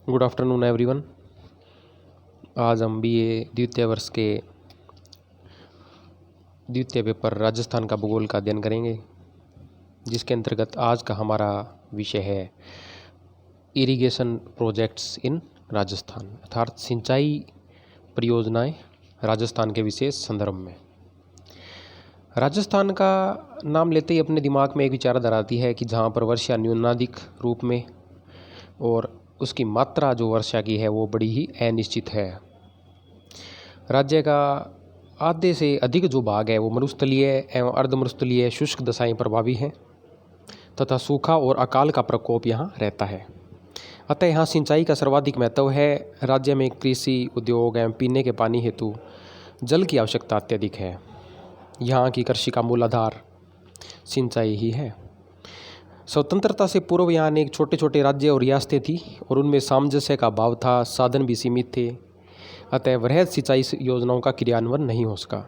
Good afternoon everyone. आज हम BA द्वितीय वर्ष के द्वितीय पेपर राजस्थान का भूगोल का अध्ययन करेंगे, जिसके अंतर्गत आज का हमारा विषय है इरिगेशन प्रोजेक्ट्स इन राजस्थान, अर्थात सिंचाई परियोजनाएं राजस्थान के विशेष संदर्भ में। राजस्थान का नाम लेते ही अपने दिमाग में एक विचारधारा आती है कि जहाँ पर वर्षा न्यूनाधिक रूप में और उसकी मात्रा जो वर्षा की है वो बड़ी ही अनिश्चित है। राज्य का आधे से अधिक जो भाग है वो मरुस्थलीय एवं अर्धमरुस्थलीय शुष्क दशाएं प्रभावी हैं तथा सूखा और अकाल का प्रकोप यहाँ रहता है। अतः यहाँ सिंचाई का सर्वाधिक महत्व है। राज्य में कृषि, उद्योग एवं पीने के पानी हेतु जल की आवश्यकता अत्यधिक है। यहाँ की कृषि का मूल आधार सिंचाई ही है। स्वतंत्रता से पूर्व यहाँ अनेक छोटे छोटे राज्य और रियासतें थी और उनमें सामंजस्य का अभाव था, साधन भी सीमित थे। अतः वृहद सिंचाई योजनाओं का क्रियान्वयन नहीं हो सका।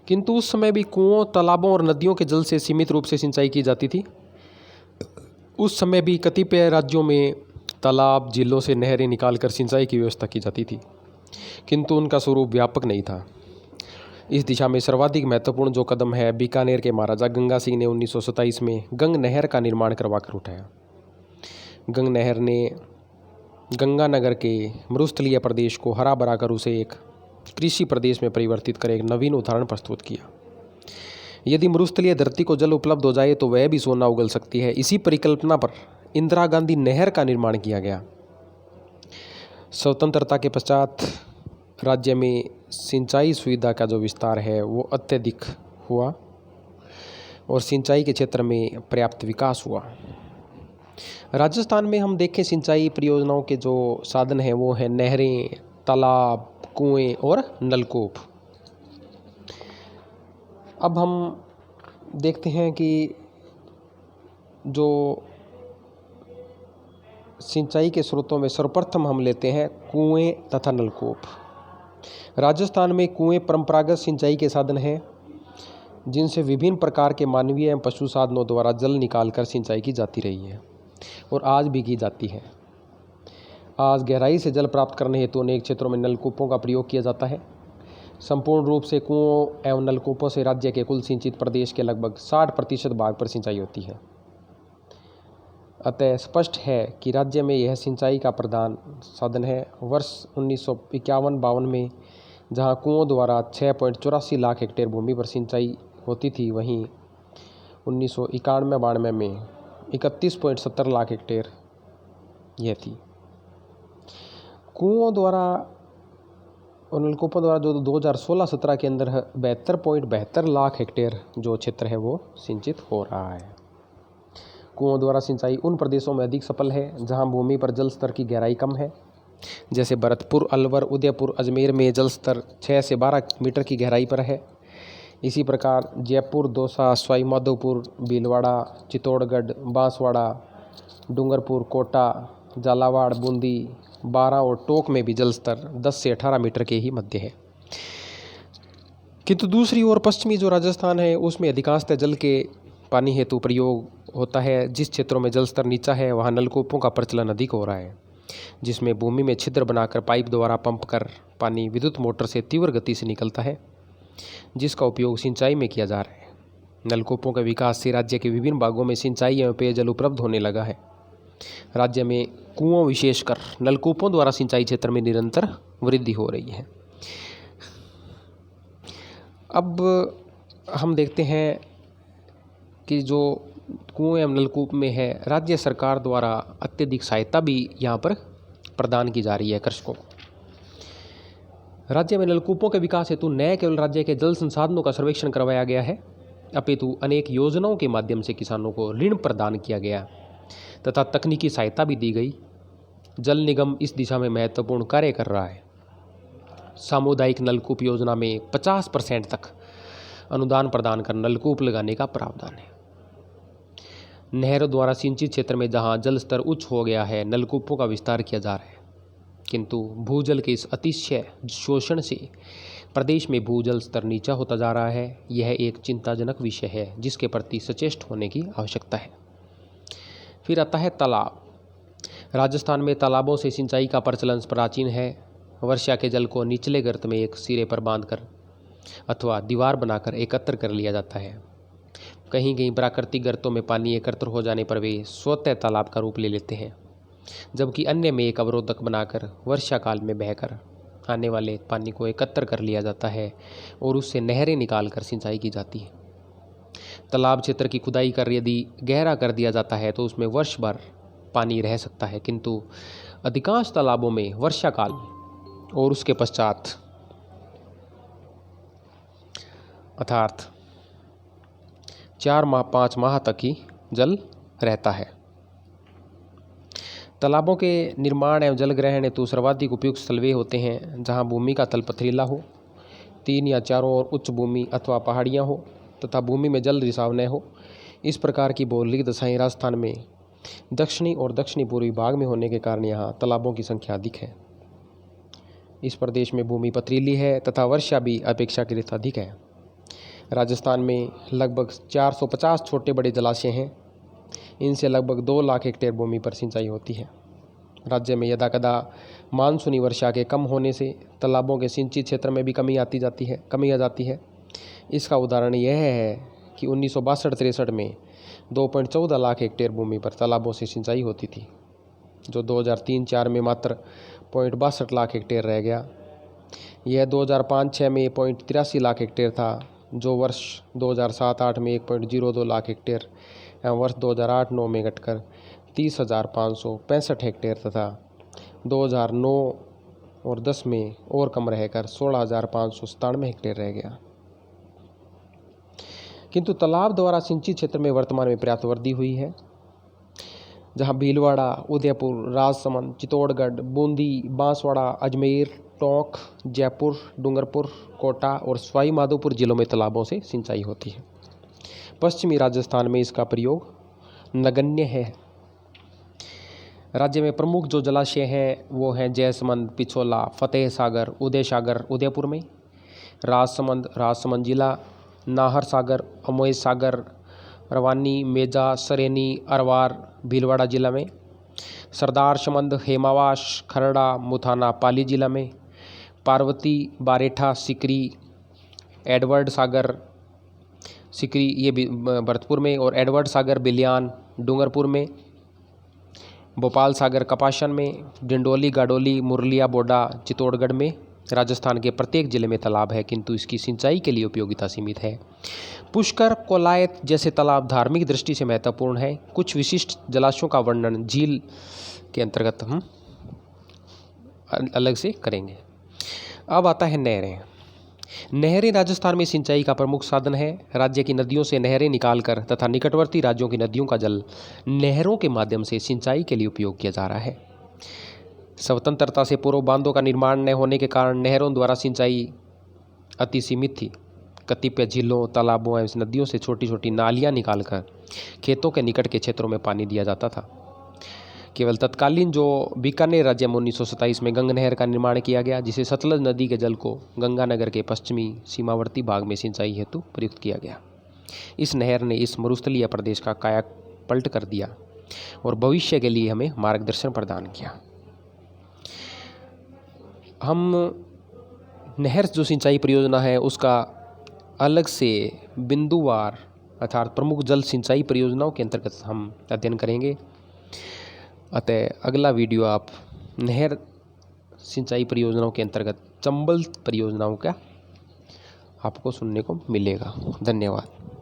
किंतु उस समय भी कुओं, तालाबों और नदियों के जल से सीमित रूप से सिंचाई की जाती थी। उस समय भी कतिपय राज्यों में तालाब, झीलों से नहरें निकालकर सिंचाई की व्यवस्था की जाती थी, किंतु उनका स्वरूप व्यापक नहीं था। इस दिशा में सर्वाधिक महत्वपूर्ण जो कदम है, बीकानेर के महाराजा गंगा सिंह ने 1927 में गंग नहर का निर्माण करवाकर उठाया। गंग नहर ने गंगानगर के मरुस्थलीय प्रदेश को हरा भरा कर उसे एक कृषि प्रदेश में परिवर्तित कर एक नवीन उदाहरण प्रस्तुत किया। यदि मरुस्थलीय धरती को जल उपलब्ध हो जाए तो वह भी सोना उगल सकती है। इसी परिकल्पना पर इंदिरा गांधी नहर का निर्माण किया गया। स्वतंत्रता के पश्चात राज्य में सिंचाई सुविधा का जो विस्तार है वो अत्यधिक हुआ और सिंचाई के क्षेत्र में पर्याप्त विकास हुआ। राजस्थान में हम देखें सिंचाई परियोजनाओं के जो साधन हैं वो हैं नहरें, तालाब, कुएं और नलकूप। अब हम देखते हैं कि जो सिंचाई के स्रोतों में सर्वप्रथम हम लेते हैं कुएं तथा नलकूप। राजस्थान में कुएं परंपरागत सिंचाई के साधन हैं, जिनसे विभिन्न प्रकार के मानवीय एवं पशु साधनों द्वारा जल निकालकर सिंचाई की जाती रही है और आज भी की जाती है। आज गहराई से जल प्राप्त करने हेतु अनेक क्षेत्रों में नलकूपों का प्रयोग किया जाता है। संपूर्ण रूप से कुओं एवं नलकूपों से राज्य के कुल सिंचित प्रदेश के लगभग 60% भाग पर सिंचाई होती है। अतः स्पष्ट है कि राज्य में यह सिंचाई का प्रधान साधन है। वर्ष 1951-52 में जहां कुओं द्वारा 6.84 लाख हेक्टेयर भूमि पर सिंचाई होती थी, वहीं 1991-92 में 31.70 लाख हेक्टेयर यह थी। कुओं द्वारा और नलकूपों द्वारा जो 2016-17 के अंदर 72.72 लाख हेक्टेयर जो क्षेत्र है वो सिंचित हो रहा है। कुओं द्वारा सिंचाई उन प्रदेशों में अधिक सफल है जहां भूमि पर जल स्तर की गहराई कम है, जैसे भरतपुर, अलवर, उदयपुर, अजमेर में जल स्तर 6 से 12 मीटर की गहराई पर है। इसी प्रकार जयपुर, दौसा, सवाई माधोपुर, भीलवाड़ा, चित्तौड़गढ़, बांसवाड़ा, डूंगरपुर, कोटा, झालावाड़, बूंदी, बारां और टोंक में भी जल स्तर 10 से 18 मीटर के ही मध्य है। किंतु दूसरी ओर पश्चिमी जो राजस्थान है उसमें अधिकांशतः जल के पानी हेतु प्रयोग होता है। जिस क्षेत्रों में जल स्तर नीचा है वहाँ नलकूपों का प्रचलन अधिक हो रहा है, जिसमें भूमि में छिद्र बनाकर पाइप द्वारा पंप कर पानी विद्युत मोटर से तीव्र गति से निकलता है, जिसका उपयोग सिंचाई में किया जा रहा है। नलकूपों के विकास से राज्य के विभिन्न भागों में सिंचाई एवं पेयजल उपलब्ध होने लगा है। राज्य में कुओं विशेषकर नलकूपों द्वारा सिंचाई क्षेत्र में निरंतर वृद्धि हो रही है। अब हम देखते हैं कि जो कुएं एवं नलकूप में है, राज्य सरकार द्वारा अत्यधिक सहायता भी यहाँ पर प्रदान की जा रही है कृषकों को। राज्य में नलकूपों के विकास हेतु न केवल राज्य के जल संसाधनों का सर्वेक्षण करवाया गया है, अपितु अनेक योजनाओं के माध्यम से किसानों को ऋण प्रदान किया गया तथा तकनीकी सहायता भी दी गई। जल निगम इस दिशा में महत्वपूर्ण कार्य कर रहा है। सामुदायिक नलकूप योजना में 50% तक अनुदान प्रदान कर नलकूप लगाने का प्रावधान है। नहरों द्वारा सिंचित क्षेत्र में जहां जल स्तर उच्च हो गया है, नलकूपों का विस्तार किया जा रहा है, किंतु भूजल के इस अतिशय शोषण से प्रदेश में भूजल स्तर नीचा होता जा रहा है। यह एक चिंताजनक विषय है जिसके प्रति सचेत होने की आवश्यकता है। फिर आता है तालाब। राजस्थान में तालाबों से सिंचाई का प्रचलन प्राचीन है। वर्षा के जल को निचले गर्त में एक सिरे पर बांधकर अथवा दीवार बनाकर एकत्र कर लिया जाता है। कहीं कहीं प्राकृतिक गर्तों में पानी एकत्र हो जाने पर वे स्वतः तालाब का रूप ले लेते हैं, जबकि अन्य में एक अवरोधक बनाकर वर्षा काल में बहकर आने वाले पानी को एकत्र कर लिया जाता है और उससे नहरें निकालकर सिंचाई की जाती है। तालाब क्षेत्र की खुदाई कर यदि गहरा कर दिया जाता है तो उसमें वर्ष भर पानी रह सकता है, किंतु अधिकांश तालाबों में वर्षा काल और उसके पश्चात अर्थात 4 माह 5 माह तक ही जल रहता है। तालाबों के निर्माण एवं जल ग्रहण हेतु सर्वाधिक उपयुक्त स्थल वे होते हैं जहां भूमि का तल पथरीला हो, 3 या चारों ओर उच्च भूमि अथवा पहाड़ियां हो तथा भूमि में जल रिसाव न हो। इस प्रकार की भौगोलिक दशाएं राजस्थान में दक्षिणी और दक्षिणी पूर्वी भाग में होने के कारण यहाँ तालाबों की संख्या अधिक है। इस प्रदेश में भूमि पथरीली है तथा वर्षा भी अपेक्षाकृत अधिक है। राजस्थान में लगभग 450 छोटे बड़े जलाशय हैं। इनसे लगभग 2 लाख हेक्टेयर भूमि पर सिंचाई होती है। राज्य में यदाकदा मानसूनी वर्षा के कम होने से तालाबों के सिंचित क्षेत्र में भी कमी आ जाती है। इसका उदाहरण यह है कि 1962-63 में 2.14 लाख हेक्टेयर भूमि पर तालाबों से सिंचाई होती थी, जो 2003-04 में मात्र 0.62 लाख हेक्टेयर रह गया। यह 2005-06 में 0.83 लाख हेक्टेयर था, जो वर्ष 2007-08 में 1.02 लाख हेक्टेयर एवं वर्ष 2008-09 में घटकर 30,565 हेक्टेयर तथा 2009 और 10 में और कम रहकर 16,597 हेक्टेयर रह गया। किंतु तालाब द्वारा सिंचित क्षेत्र में वर्तमान में पर्याप्त वृद्धि हुई है, जहां भीलवाड़ा, उदयपुर, राजसमंद, चित्तौड़गढ़, बूंदी, बांसवाड़ा, अजमेर, टोंक, जयपुर, डूंगरपुर, कोटा और सवाई माधोपुर जिलों में तालाबों से सिंचाई होती है। पश्चिमी राजस्थान में इसका प्रयोग नगण्य है। राज्य में प्रमुख जो जलाशय हैं वो हैं जयसमंद, पिछोला, फतेह सागर, उदय सागर उदयपुर में, राजसमंद जिला, नाहर सागर, अमोय सागर, रवानी, मेजा, सरेनी, अरवार भीलवाड़ा जिला में, सरदार समंद, हेमावास, खरड़ा, मुथाना पाली जिला में, पार्वती, बारेठा, सिकरी, एडवर्ड सागर सिकरी ये भरतपुर में और एडवर्ड सागर बिलियान डूंगरपुर में, भोपाल सागर कपाशन में, डिंडोली, गाडोली, मुरलिया, बोडा चित्तौड़गढ़ में। राजस्थान के प्रत्येक जिले में तालाब है, किंतु इसकी सिंचाई के लिए उपयोगिता सीमित है। पुष्कर, कोलायत जैसे तालाब धार्मिक दृष्टि से महत्वपूर्ण है। कुछ विशिष्ट जलाशयों का वर्णन झील के अंतर्गत हम अलग से करेंगे। अब आता है नहरें। नहरें राजस्थान में सिंचाई का प्रमुख साधन है। राज्य की नदियों से नहरें निकालकर तथा निकटवर्ती राज्यों की नदियों का जल नहरों के माध्यम से सिंचाई के लिए उपयोग किया जा रहा है। स्वतंत्रता से पूर्व बांधों का निर्माण न होने के कारण नहरों द्वारा सिंचाई अति सीमित थी। कतिपय झीलों, तालाबों एवं नदियों से छोटी छोटी नालियां निकालकर खेतों के निकट के क्षेत्रों में पानी दिया जाता था। केवल तत्कालीन जो बीकानेर राज्य में 1927 में गंग नहर का निर्माण किया गया, जिसे सतलज नदी के जल को गंगानगर के पश्चिमी सीमावर्ती भाग में सिंचाई हेतु प्रयुक्त किया गया। इस नहर ने इस मरुस्थलीय प्रदेश का काया पलट कर दिया और भविष्य के लिए हमें मार्गदर्शन प्रदान किया। हम नहर जो सिंचाई परियोजना है उसका अलग से बिंदुवार अर्थात प्रमुख जल सिंचाई परियोजनाओं के अंतर्गत हम अध्ययन करेंगे। अतः अगला वीडियो आप नहर सिंचाई परियोजनाओं के अंतर्गत चंबल परियोजनाओं का आपको सुनने को मिलेगा। धन्यवाद।